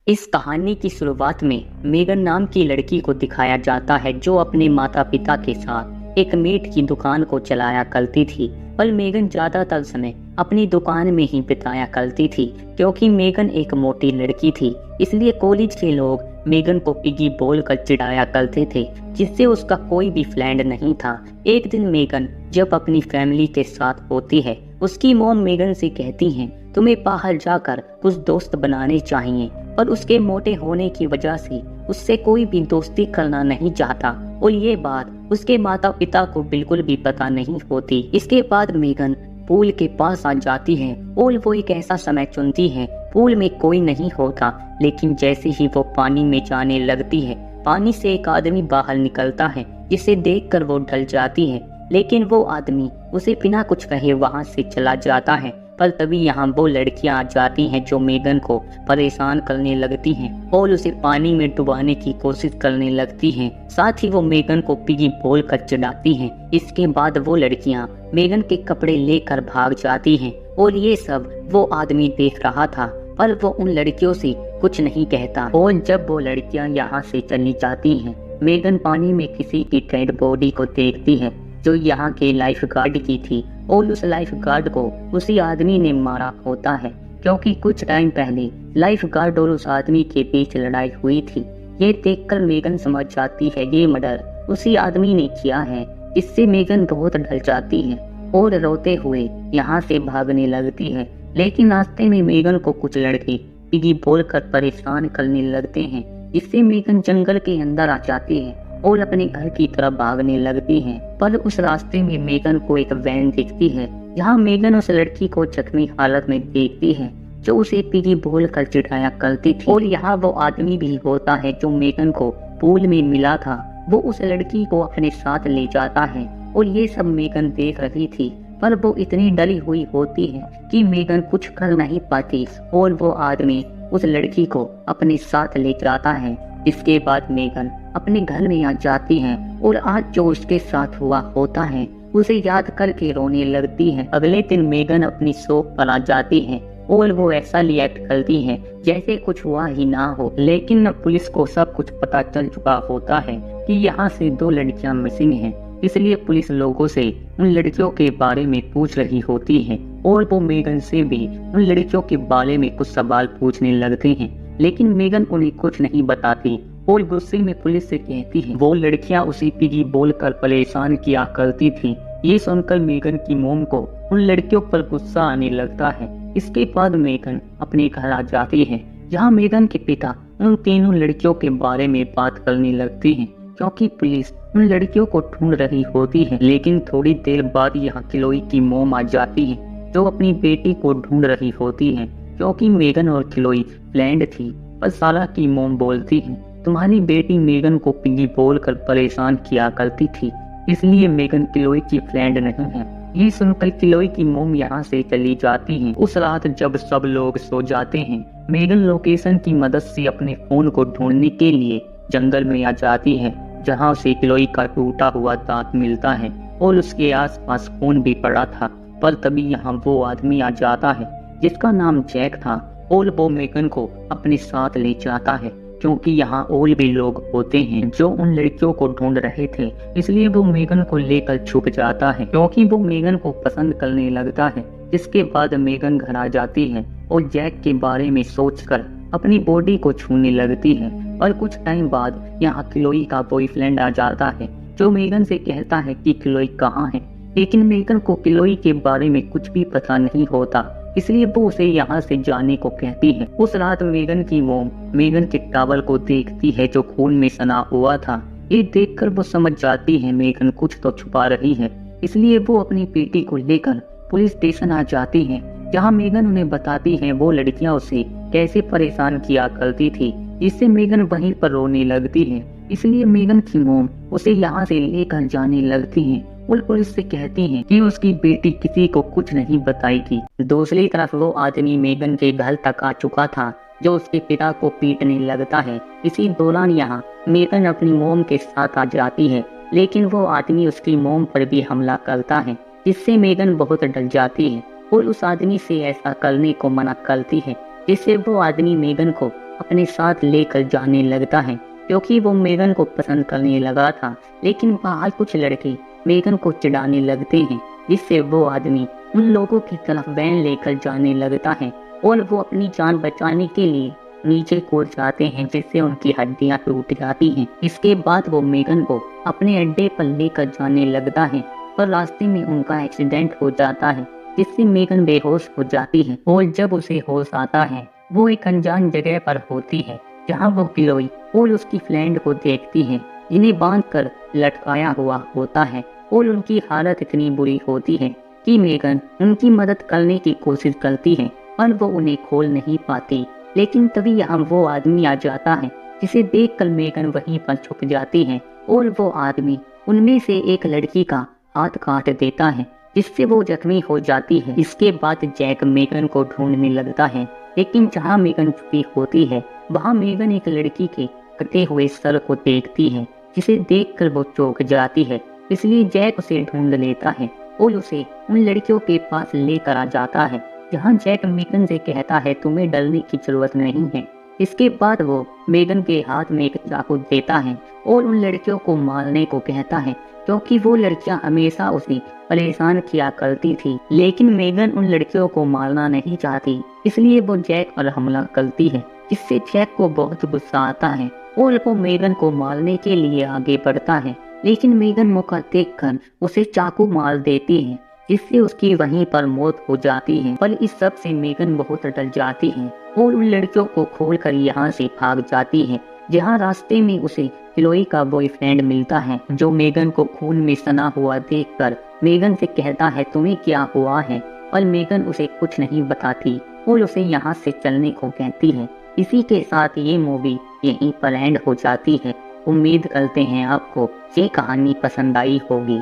इस कहानी की शुरुआत में मेगन नाम की लड़की को दिखाया जाता है जो अपने माता पिता के साथ एक मीट की दुकान को चलाया करती थी। पर मेगन ज्यादातर समय अपनी दुकान में ही बिताया करती थी क्योंकि मेगन एक मोटी लड़की थी। इसलिए कॉलेज के लोग मेगन को पिगी बोल कर चिढ़ाया करते थे, जिससे उसका कोई भी फ्रेंड नहीं था। एक दिन मेगन जब अपनी फैमिली के साथ होती है, उसकी मॉम मेगन से कहती हैं तुम्हें बाहर जाकर कुछ दोस्त बनाने चाहिए, पर उसके मोटे होने की वजह से उससे कोई भी दोस्ती करना नहीं चाहता और ये बात उसके माता पिता को बिल्कुल भी पता नहीं होती। इसके बाद मेगन पूल के पास आ जाती है और वो एक ऐसा समय चुनती है। पूल में कोई नहीं होता, लेकिन जैसे ही वो पानी में जाने लगती है, पानी से एक आदमी बाहर निकलता है, जिसे देखकर वो डर जाती है। लेकिन वो आदमी उसे बिना कुछ कहे वहां से चला जाता है। पर तभी यहाँ वो लड़कियां आ जाती हैं जो मेगन को परेशान करने लगती हैं और उसे पानी में डुबाने की कोशिश करने लगती हैं। साथ ही वो मेगन को पिगी बोल कर चिढ़ाती हैं। इसके बाद वो लड़कियां मेगन के कपड़े लेकर भाग जाती हैं और ये सब वो आदमी देख रहा था, पर वो उन लड़कियों से कुछ नहीं कहता। और जब वो लड़कियां यहाँ से चली जाती हैं, मेगन पानी में किसी की डेड बॉडी को देखती है जो यहाँ के लाइफ गार्ड की थी और उस लाइफ गार्ड को उसी आदमी ने मारा होता है, क्योंकि कुछ टाइम पहले लाइफ गार्ड और उस आदमी के बीच लड़ाई हुई थी। ये देखकर मेगन समझ जाती है ये मर्डर उसी आदमी ने किया है। इससे मेगन बहुत डर जाती है और रोते हुए यहाँ से भागने लगती है। लेकिन रास्ते में मेगन को कुछ लड़के पिगी बोलकर परेशान करने लगते हैं, जिससे मेगन जंगल के अंदर आ जाती है और अपने घर की तरफ भागने लगती हैं। पर उस रास्ते में मेगन को एक वैन दिखती है, जहां मेगन उस लड़की को जख्मी हालत में देखती है जो उसे पिगी बोल कर चिढ़ाया करती थी। और यहाँ वो आदमी भी होता है जो मेगन को पूल में मिला था। वो उस लड़की को अपने साथ ले जाता है और ये सब मेगन देख रही थी, पर वो इतनी डरी हुई होती है कि मेगन कुछ कर नहीं पाती और वो आदमी उस लड़की को अपने साथ ले जाता है। इसके बाद मेगन अपने घर में आ जाती है और आज जो उसके साथ हुआ होता है उसे याद करके रोने लगती है। अगले दिन मेगन अपनी शॉप पर आ जाती है और वो ऐसा रिएक्ट करती है जैसे कुछ हुआ ही ना हो। लेकिन पुलिस को सब कुछ पता चल चुका होता है कि यहाँ से 2 लड़कियां मिसिंग हैं। इसलिए पुलिस लोगों से उन लड़कियों के बारे में पूछ रही होती है और वो मेगन से भी उन लड़कियों के बारे में कुछ सवाल पूछने लगते हैं। लेकिन मेगन उन्हें कुछ नहीं बताती और गुस्से में पुलिस से कहती है वो लड़कियां उसी पिगी बोलकर परेशान किया करती थी। ये सुनकर मेगन की मोम को उन लड़कियों पर गुस्सा आने लगता है। इसके बाद मेगन अपने घर आ जाती है, जहाँ मेगन के पिता उन तीनों लड़कियों के बारे में बात करने लगती हैं, क्योंकि पुलिस उन लड़कियों को ढूंढ रही होती है। लेकिन थोड़ी देर बाद यहाँ क्लोई की मोम आ जाती है, जो अपनी बेटी को ढूंढ रही होती है। क्योंकि मेगन और क्लोई फ्रेंड थी, पर सारा की मोम बोलती है तुम्हारी बेटी मेगन को पिगी बोलकर परेशान किया करती थी, इसलिए मेगन क्लोई की फ्रेंड नहीं है। ये सुनकर क्लोई की मोम यहाँ से चली जाती है। उस रात जब सब लोग सो जाते हैं, मेगन लोकेशन की मदद से अपने फोन को ढूंढने के लिए जंगल में आ जाती है, जहाँ उसे क्लोई का टूटा हुआ दांत मिलता है और उसके आसपास फोन भी पड़ा था। पर तभी यहाँ वो आदमी आ जाता है जिसका नाम जैक था और वो मेगन को अपने साथ ले जाता है, क्योंकि यहाँ और भी लोग होते हैं जो उन लड़कियों को ढूंढ रहे थे। इसलिए वो मेगन को लेकर छुप जाता है, क्योंकि वो मेगन को पसंद करने लगता है। इसके बाद मेगन घर आ जाती है और जैक के बारे में सोचकर अपनी बॉडी को छूने लगती है। और कुछ टाइम बाद यहाँ क्लोई का बॉयफ्रेंड आ जाता है, जो मेगन से कहता है कि क्लोई कहाँ है। लेकिन मेगन को क्लोई के बारे में कुछ भी पता नहीं होता, इसलिए वो उसे यहाँ से जाने को कहती है। उस रात मेगन की मोम मेगन के टॉवल को देखती है जो खून में सना हुआ था। ये देखकर वो समझ जाती है मेगन कुछ तो छुपा रही है, इसलिए वो अपनी बेटी को लेकर पुलिस स्टेशन आ जाती है, जहाँ मेगन उन्हें बताती है वो लड़कियां उसे कैसे परेशान किया करती थी, जिससे मेगन वहीं पर रोने लगती है। इसलिए मेगन की मोम उसे यहाँ से लेकर जाने लगती है और पुलिस से कहती हैं कि उसकी बेटी किसी को कुछ नहीं बताएगी। दूसरी तरफ वो आदमी मेगन के घर तक आ चुका था, जो उसके पिता को पीटने लगता है। इसी दौरान यहाँ मेगन अपनी मोम के साथ आ जाती है, लेकिन वो आदमी उसकी मोम पर भी हमला करता है, जिससे मेगन बहुत डर जाती है और उस आदमी से ऐसा करने को मना करती है, जिससे वो आदमी मेगन को अपने साथ लेकर जाने लगता है क्योंकि वो मेगन को पसंद करने लगा था। लेकिन बाहर कुछ लड़के मेगन को चिढ़ाने लगते हैं, जिससे वो आदमी उन लोगों की तरफ वैन लेकर जाने लगता है और वो अपनी जान बचाने के लिए नीचे कूद जाते हैं, जिससे उनकी हड्डियां टूट जाती हैं। इसके बाद वो मेगन को अपने अड्डे पर लेकर जाने लगता है, पर रास्ते में उनका एक्सीडेंट हो जाता है, जिससे मेगन बेहोश हो जाती है और जब उसे होश आता है वो एक अनजान जगह पर होती है, जहाँ वो क्लोई और उसकी फ्रेंड को देखती है, जिन्हें बांधकर लटकाया हुआ होता है और उनकी हालत इतनी बुरी होती है कि मेगन उनकी मदद करने की कोशिश करती है, पर वो उन्हें खोल नहीं पाती। लेकिन तभी यहाँ वो आदमी आ जाता है, जिसे देखकर मेगन वहीं पर छुप जाती है और वो आदमी उनमें से एक लड़की का हाथ काट देता है, जिससे वो जख्मी हो जाती है। इसके बाद जैक मेगन को ढूंढने लगता है, लेकिन जहाँ मेगन छुपी होती है वहाँ मेगन एक लड़की के कटे हुए सर को देखती है, जिसे देखकर वो चौंक जाती है। इसलिए जैक उसे ढूंढ लेता है और उसे उन लड़कियों के पास लेकर आ जाता है, जहाँ जैक मेगन से कहता है तुम्हें डरने की जरूरत नहीं है। इसके बाद वो मेगन के हाथ में एक चाकू देता है और उन लड़कियों को मारने को कहता है, क्योंकि वो लड़कियां हमेशा उसे परेशान किया करती थी। लेकिन मेगन उन लड़कियों को मारना नहीं चाहती, इसलिए वो जैक पर हमला करती है, जिससे जैक को बहुत गुस्सा आता है और वो मेगन को मारने के लिए आगे बढ़ता है। लेकिन मेगन मौका देखकर उसे चाकू मार देती है, जिससे उसकी वहीं पर मौत हो जाती है। पर इस सब से मेगन बहुत डर जाती है और उन लड़कियों को खोलकर यहाँ से भाग जाती है, जहाँ रास्ते में उसे क्लोई का बॉयफ्रेंड मिलता है, जो मेगन को खून में सना हुआ देखकर मेगन से कहता है तुम्हें क्या हुआ है, पर मेगन उसे कुछ नहीं बताती और उसे यहाँ से चलने को कहती है। इसी के साथ ये मूवी यहीं पर एंड हो जाती है। उम्मीद करते हैं आपको ये कहानी पसंद आई होगी।